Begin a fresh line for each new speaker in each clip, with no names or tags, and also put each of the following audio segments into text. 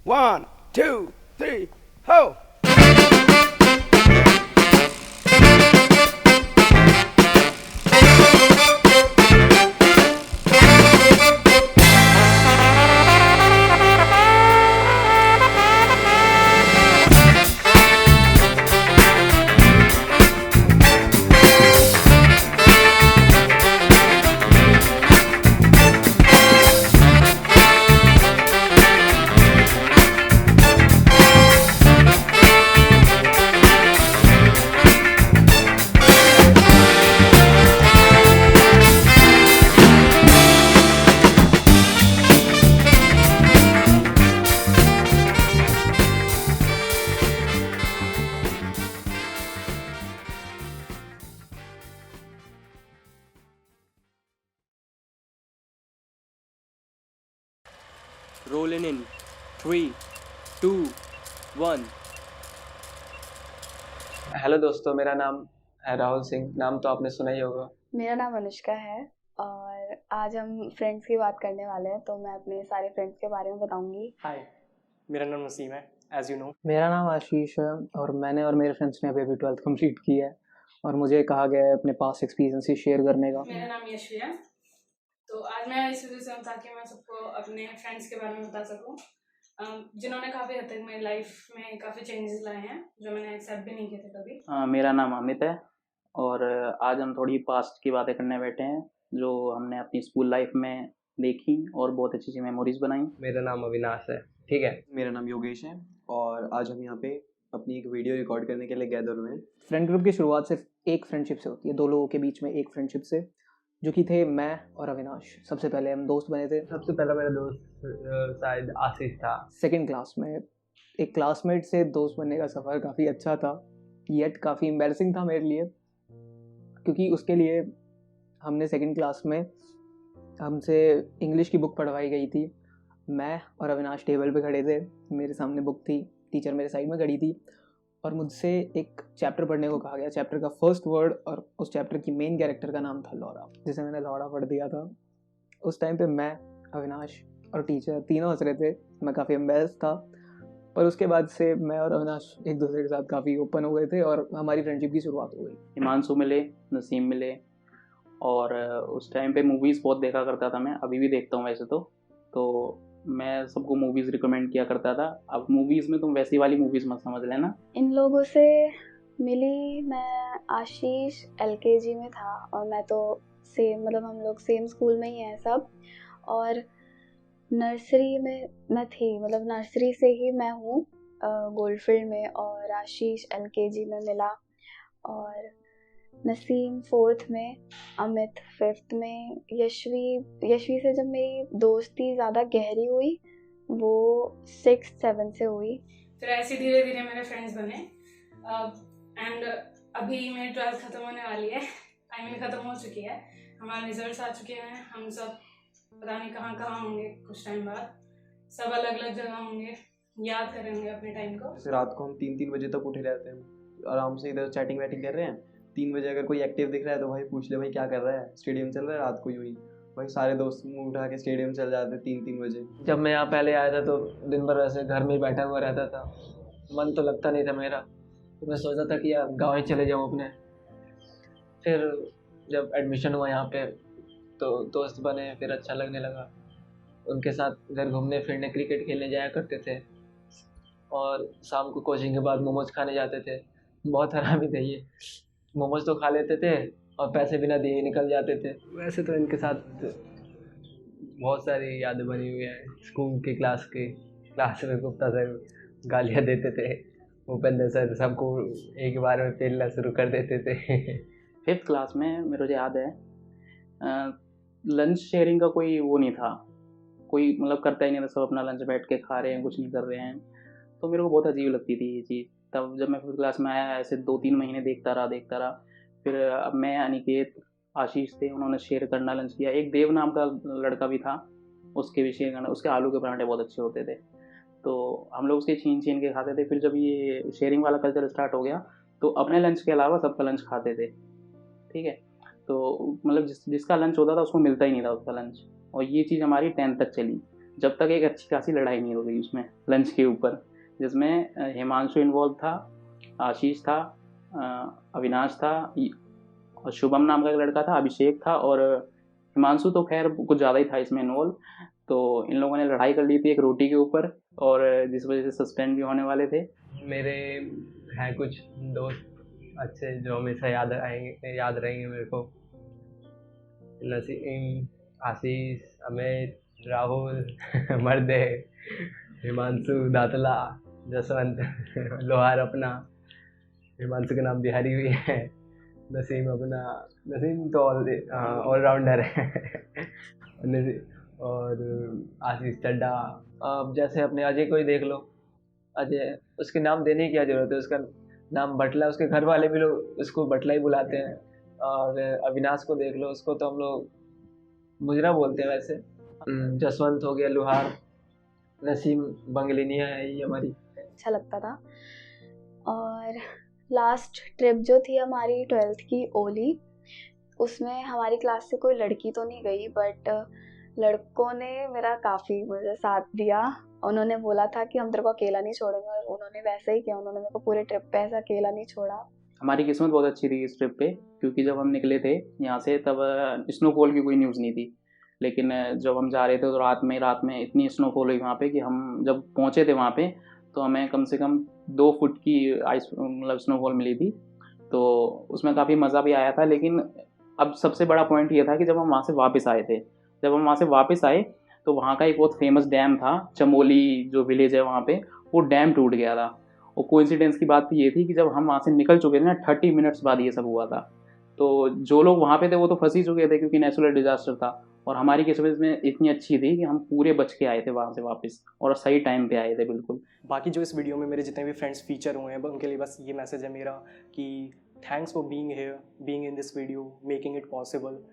One, two, three, ho!
Rolling in 3, 2, 1।
Hello दोस्तों, मेरा नाम है राहुल सिंह। नाम तो आपने सुना ही होगा।
मेरा नाम अनुष्का है और आज हम फ्रेंड्स की बात करने वाले हैं, तो मैं अपने सारे फ्रेंड्स के बारे में बताऊंगी।
हाय, मेरा नाम नसीम है, एज यू नो।
मेरा नाम आशीष है और मैंने और मेरे फ्रेंड्स ने अभी 12th कंप्लीट की है और मुझे कहा गया है अपने पास एक्सपीरियंसेस शेयर करने का।
मेरा नाम यशवी है। तो आज मैं इस वजह से हूँ ताकि मैं सबको अपने फ्रेंड्स के बारे में बता सकूँ, जिन्होंने काफ़ी हद तक मेरी लाइफ में काफ़ी चेंजेस लाए हैं जो मैंने एक्सेप्ट भी नहीं किए थे कभी।
मेरा नाम अमित है और आज हम थोड़ी पास्ट की बातें करने बैठे हैं जो हमने अपनी स्कूल लाइफ में देखी और बहुत अच्छी अच्छी मेमोरीज बनाई।
मेरा नाम अविनाश है। ठीक है।
मेरा नाम योगेश है और आज हम यहाँ पे अपनी एक वीडियो रिकॉर्ड करने के लिए गैदर हुए हैं।
फ्रेंड ग्रुप की शुरुआत सिर्फ एक फ्रेंडशिप से होती है, दो लोगों के बीच में एक फ्रेंडशिप से, जो कि थे मैं और अविनाश। सबसे पहले हम दोस्त बने थे।
सबसे पहला मेरा दोस्त शायद आशीष था।
सेकेंड क्लास में एक क्लासमेट से दोस्त बनने का सफ़र काफ़ी अच्छा था, येट काफ़ी एम्बैरसिंग था मेरे लिए, क्योंकि उसके लिए हमने सेकेंड क्लास में हमसे इंग्लिश की बुक पढ़वाई गई थी। मैं और अविनाश टेबल पे खड़े थे, मेरे सामने बुक थी, टीचर मेरे साइड में खड़ी थी और मुझसे एक चैप्टर पढ़ने को कहा गया। चैप्टर का फर्स्ट वर्ड और उस चैप्टर की मेन कैरेक्टर का नाम था लौरा, जिसे मैंने लौरा पढ़ दिया था। उस टाइम पे मैं, अविनाश और टीचर तीनों हंस रहे थे। मैं काफ़ी एम्बैरेस था, पर उसके बाद से मैं और अविनाश एक दूसरे के साथ काफ़ी ओपन हो गए थे और हमारी फ्रेंडशिप की शुरुआत हो गई।
हिमांशु मिले, नसीम मिले और उस टाइम पे मूवीज़ बहुत देखा करता था मैं, अभी भी देखता हूँ वैसे तो मैं सबको मूवीज़ रिकमेंड किया करता था। अब मूवीज़ में तुम वैसी वाली मूवीज़ मत समझ लेना।
इन लोगों से मिली मैं, आशीष LKG में था और मैं तो सेम, मतलब हम लोग सेम स्कूल में ही हैं सब। और नर्सरी में मैं थी, मतलब नर्सरी से ही मैं हूँ गोल्डफील्ड में, और आशीष LKG में मिला, और नसीम 4th में, अमित 5th में, यशवी से जब मेरी दोस्ती ज़्यादा गहरी हुई वो 6th 7th से हुई।
फिर ऐसे धीरे धीरे मेरे फ्रेंड्स बने एंड अभी मेरी 12th ख़त्म होने वाली है, आई मीन ख़त्म हो चुकी है, हमारे रिजल्ट्स आ चुके हैं। हम सब पता नहीं कहाँ कहाँ होंगे, कुछ टाइम बाद सब अलग अलग जगह होंगे, याद करेंगे अपने टाइम को।
जैसे रात को हम 3-3 बजे तक उठे रहते हैं, आराम से इधर चैटिंग वैटिंग कर रहे हैं। 3 बजे अगर कोई एक्टिव दिख रहा है तो भाई पूछ ले भाई क्या कर रहा है, स्टेडियम चल रहा है रात को यूँ ही। भाई सारे दोस्त मुँह उठा के स्टेडियम चल जाते 3-3 बजे।
जब मैं यहाँ पहले आया था तो दिन भर वैसे घर में ही बैठा हुआ रहता था, मन तो लगता नहीं था मेरा। तो मैं सोचा था कि यार गाँव ही चले जाऊँ अपने। फिर जब एडमिशन हुआ यहाँ पे तो दोस्त बने, फिर अच्छा लगने लगा। उनके साथ इधर घूमने फिरने, क्रिकेट खेलने जाया करते थे और शाम को कोचिंग के बाद मोमोज खाने जाते थे। बहुत हरामी थे ये, मोमोज तो खा लेते थे और पैसे बिना दिए निकल जाते थे। वैसे तो इनके साथ बहुत सारी यादें बनी हुई हैं। स्कूल की क्लास में गुप्ता सर गालियाँ देते थे, भूपेंद्र सर सबको एक बार में पेलना शुरू कर देते थे।
5th क्लास में मेरे याद है लंच शेयरिंग का कोई वो नहीं था, कोई मतलब करता ही नहीं था, सब अपना लंच बैठ के खा रहे हैं, कुछ नहीं कर रहे हैं। तो मेरे को बहुत अजीब लगती थी ये चीज़। तब जब मैं 5th क्लास में आया, ऐसे 2-3 महीने देखता रहा। फिर अब मैं, अनिकेत, आशीष थे, उन्होंने शेयर करना लंच किया। एक देव नाम का लड़का भी था, उसके भी शेयर करना। उसके आलू के पराठे बहुत अच्छे होते थे, तो हम लोग उसके छीन के खाते थे। फिर जब ये शेयरिंग वाला कल्चर स्टार्ट हो गया तो अपने लंच के अलावा सबका लंच खाते थे, ठीक है। तो मतलब जिसका लंच होता था उसको मिलता ही नहीं था उसका लंच। और ये चीज़ हमारी 10th तक चली, जब तक एक अच्छी खासी लड़ाई नहीं हो गई उसमें लंच के ऊपर, जिसमें हिमांशु इन्वॉल्व था, आशीष था, अविनाश था, और शुभम नाम का एक लड़का था, अभिषेक था, और हिमांशु तो खैर कुछ ज़्यादा ही था इसमें इन्वॉल्व। तो इन लोगों ने लड़ाई कर ली थी एक रोटी के ऊपर, और जिस वजह से सस्पेंड भी होने वाले थे।
मेरे हैं कुछ दोस्त अच्छे जो हमेशा याद रहेंगे मेरे को। नसीम, आशीष, अमित, राहुल, मर्दे, हिमांशु, दातला, जसवंत, लोहार अपना, हिमांशु का नाम बिहारी भी है, नसीम तो ऑलराउंडर है और आशीष चड्डा।
अब जैसे अपने अजय को ही देख लो, अजय, उसके नाम देने की क्या ज़रूरत है, उसका नाम बटला, उसके घर वाले भी लोग उसको बटला ही बुलाते हैं। और अविनाश को देख लो, उसको तो हम लोग मुजरा बोलते हैं वैसे। जसवंत हो गया लोहार, नसीम बंगलिनिया है ये हमारी।
अच्छा लगता था। और लास्ट ट्रिप जो थी हमारी 12th की ओली, उसमें हमारी क्लास से कोई लड़की तो नहीं गई, बट लड़कों ने मेरा काफ़ी मुझे साथ दिया। उन्होंने बोला था कि हम तेरे को अकेला नहीं छोड़ेंगे, और उन्होंने वैसे ही किया, उन्होंने मेरे को पूरे ट्रिप पे ऐसा अकेला नहीं छोड़ा।
हमारी किस्मत बहुत अच्छी थी इस ट्रिप पे, क्योंकि जब हम निकले थे यहाँ से तब स्नोफॉल की कोई न्यूज़ नहीं थी, लेकिन जब हम जा रहे थे तो रात में इतनी स्नोफॉल हुई वहाँ पे कि हम जब पहुँचे थे वहाँ पे तो हमें कम से कम 2 फुट की आइस मतलब स्नोफॉल मिली थी। तो उसमें काफ़ी मज़ा भी आया था। लेकिन अब सबसे बड़ा पॉइंट ये था कि जब हम वहाँ से वापस आए तो वहाँ का एक बहुत फेमस डैम था, चमोली जो विलेज है वहाँ पे, वो डैम टूट गया था। और कोइंसिडेंस की बात ये थी कि जब हम वहाँ से निकल चुके थे ना, 30 मिनट्स बाद ये सब हुआ था। तो जो लोग वहाँ पे थे वो तो फंस ही चुके थे क्योंकि नेचुरल डिजास्टर था, और हमारी किस्मत में इतनी अच्छी थी कि हम पूरे बच के आए थे वहाँ से वापस, और सही टाइम पे आए थे बिल्कुल।
बाकी जो इस वीडियो में मेरे जितने भी फ्रेंड्स फीचर हुए हैं उनके लिए बस ये मैसेज है मेरा कि thanks for being here, being in this video, making it possible.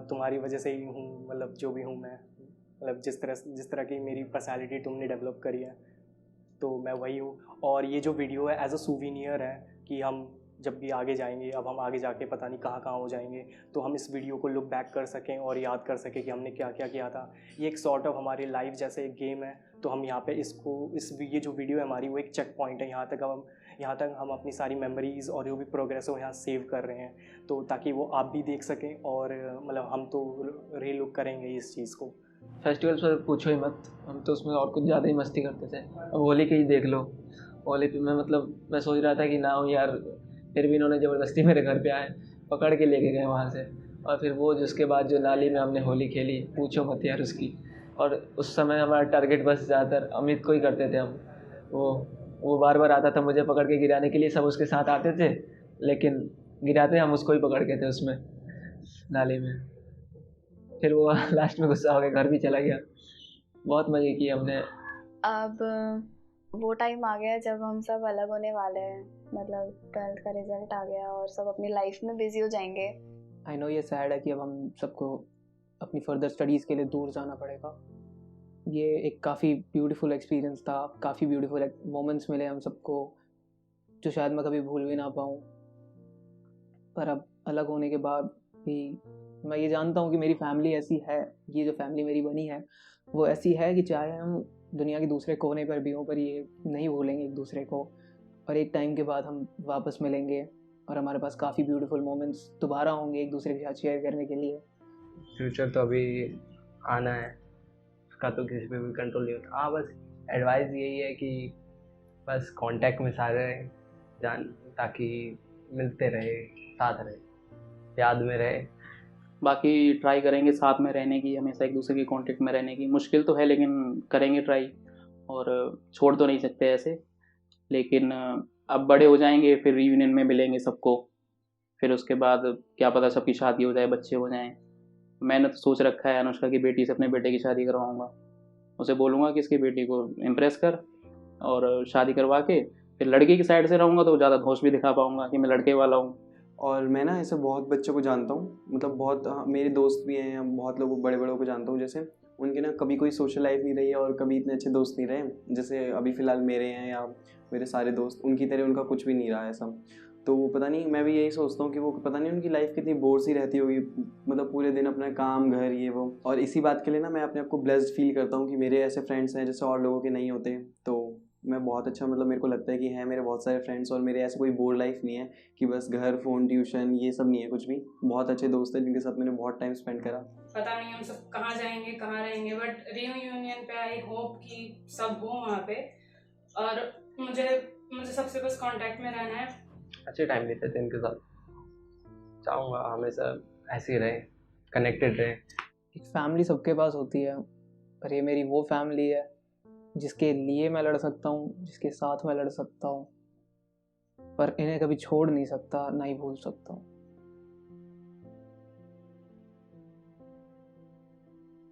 तुम्हारी वजह से ही हूँ, मतलब जो भी हूँ मैं, मतलब जिस तरह की मेरी पर्सनैलिटी तुमने डेवलप करी है तो मैं वही हूँ। और ये जो वीडियो है एज अ सूवीनियर है कि हम जब भी आगे जाएंगे, अब हम आगे जाके पता नहीं कहाँ हो जाएंगे, तो हम इस वीडियो को लुक बैक कर सकें और याद कर सकें कि हमने क्या क्या किया था। ये एक सॉर्ट ऑफ हमारी लाइफ जैसे एक गेम है, तो हम यहाँ पे ये जो वीडियो है हमारी वो एक चेक पॉइंट है। यहाँ तक हम अपनी सारी मेमोरीज़ और जो भी प्रोग्रेस हो यहाँ सेव कर रहे हैं, तो ताकि वो आप भी देख सकें, और मतलब हम तो रीलुक करेंगे इस चीज़ को।
फेस्टिवल्स पर पूछो ही मत, हम तो उसमें और कुछ ज़्यादा ही मस्ती करते थे। अब होली के ही देख लो, होली पे मैं सोच रहा था कि ना हूँ यार, फिर भी इन्होंने ज़बरदस्ती मेरे घर पे आए, पकड़ के लेके गए वहाँ से। और फिर वो जिसके बाद जो नाली में हमने होली खेली, पूछो मत यार उसकी। और उस समय हमारा टारगेट बस ज़्यादातर अमित को ही करते थे हम। वो बार बार आता था मुझे पकड़ के गिराने के लिए, सब उसके साथ आते थे, लेकिन गिराते हम उसको ही पकड़ के थे उसमें नाली में। फिर वो लास्ट में गुस्सा हो गया, घर भी चला गया। बहुत मज़े किए हमने।
अब वो टाइम आ गया जब हम सब अलग होने वाले हैं, मतलब 12th का रिजल्ट आ गया और सब अपनी लाइफ में बिजी हो जाएंगे।
आई नो ये सैड है कि अब हम सबको अपनी फर्दर स्टडीज़ के लिए दूर जाना पड़ेगा। ये एक काफ़ी ब्यूटीफुल एक्सपीरियंस था, काफ़ी ब्यूटीफुल मोमेंट्स मिले हम सबको जो शायद मैं कभी भूल भी ना पाऊँ। पर अब अलग होने के बाद भी मैं ये जानता हूँ कि मेरी फैमिली ऐसी है, ये जो फैमिली मेरी बनी है वो ऐसी है कि चाहे हम दुनिया के दूसरे कोने पर भी हों, पर ये नहीं भूलेंगे एक दूसरे को। और एक टाइम के बाद हम वापस मिलेंगे और हमारे पास काफ़ी ब्यूटीफुल मोमेंट्स दोबारा होंगे एक दूसरे के साथ शेयर करने के लिए।
फ्यूचर तो अभी आना है, उसका तो किसी पे भी कंट्रोल नहीं होता। हाँ, बस एडवाइस यही है कि बस कांटेक्ट में सारे जान, ताकि मिलते रहे, साथ रहे, याद में रहे।
बाकी ट्राई करेंगे साथ में रहने की, हमेशा एक दूसरे के कांटेक्ट में रहने की। मुश्किल तो है लेकिन करेंगे ट्राई, और छोड़ तो नहीं सकते ऐसे। लेकिन अब बड़े हो जाएंगे, फिर रीयूनियन में मिलेंगे सबको, फिर उसके बाद क्या पता सबकी शादी हो जाए, बच्चे हो जाएं। मैंने तो सोच रखा है अनुष्का की बेटी से अपने बेटे की शादी करवाऊँगा। उसे बोलूँगा कि इसकी बेटी को इम्प्रेस कर, और शादी करवा के फिर लड़की की साइड से रहूँगा तो ज़्यादा होश भी दिखा पाऊँगा कि मैं लड़के वाला हूँ।
और मैं ना ऐसे बहुत बच्चों को जानता हूँ, मतलब बहुत मेरे दोस्त भी हैं, बहुत लोगों बड़े बड़ों को जानता हूँ, जैसे उनके ना कभी कोई सोशल लाइफ नहीं रही है और कभी इतने अच्छे दोस्त नहीं रहे, जैसे अभी फ़िलहाल मेरे हैं या मेरे सारे दोस्त, उनकी तरह उनका कुछ भी नहीं रहा है ऐसा। तो वो पता नहीं, मैं भी यही सोचता हूँ कि वो पता नहीं उनकी लाइफ कितनी बोर सी रहती होगी, मतलब पूरे दिन अपना काम घर ये वो। और इसी बात के लिए ना मैं अपने आप को ब्लेस्ड फील करता हूँ कि मेरे ऐसे फ्रेंड्स हैं जैसे और लोगों के नहीं होते। तो मैं बहुत अच्छा, मतलब मेरे को लगता है कि है मेरे बहुत सारे फ्रेंड्स, और मेरे ऐसे कोई बोर लाइफ नहीं है कि बस घर फ़ोन ट्यूशन ये सब नहीं है कुछ भी। बहुत अच्छे दोस्त हैं जिनके साथ मैंने बहुत टाइम स्पेंड करा।
पता नहीं हम सब कहाँ जाएंगे कहाँ रहेंगे, बट रीयूनियन पे आई होप कि सब हो वहाँ पे। और मुझे मुझे सबसे बस कांटेक्ट में रहना है।
अच्छे टाइम देते थे इनके साथ, चाहूँगा हमेशा ऐसे ही रहे, कनेक्टेड रहे।
एक फैमिली सबके पास होती है, पर ये मेरी वो फैमिली है जिसके लिए मैं लड़ सकता हूँ, जिसके साथ मैं लड़ सकता हूँ, पर इन्हें कभी छोड़ नहीं सकता, ना ही भूल सकता हूँ।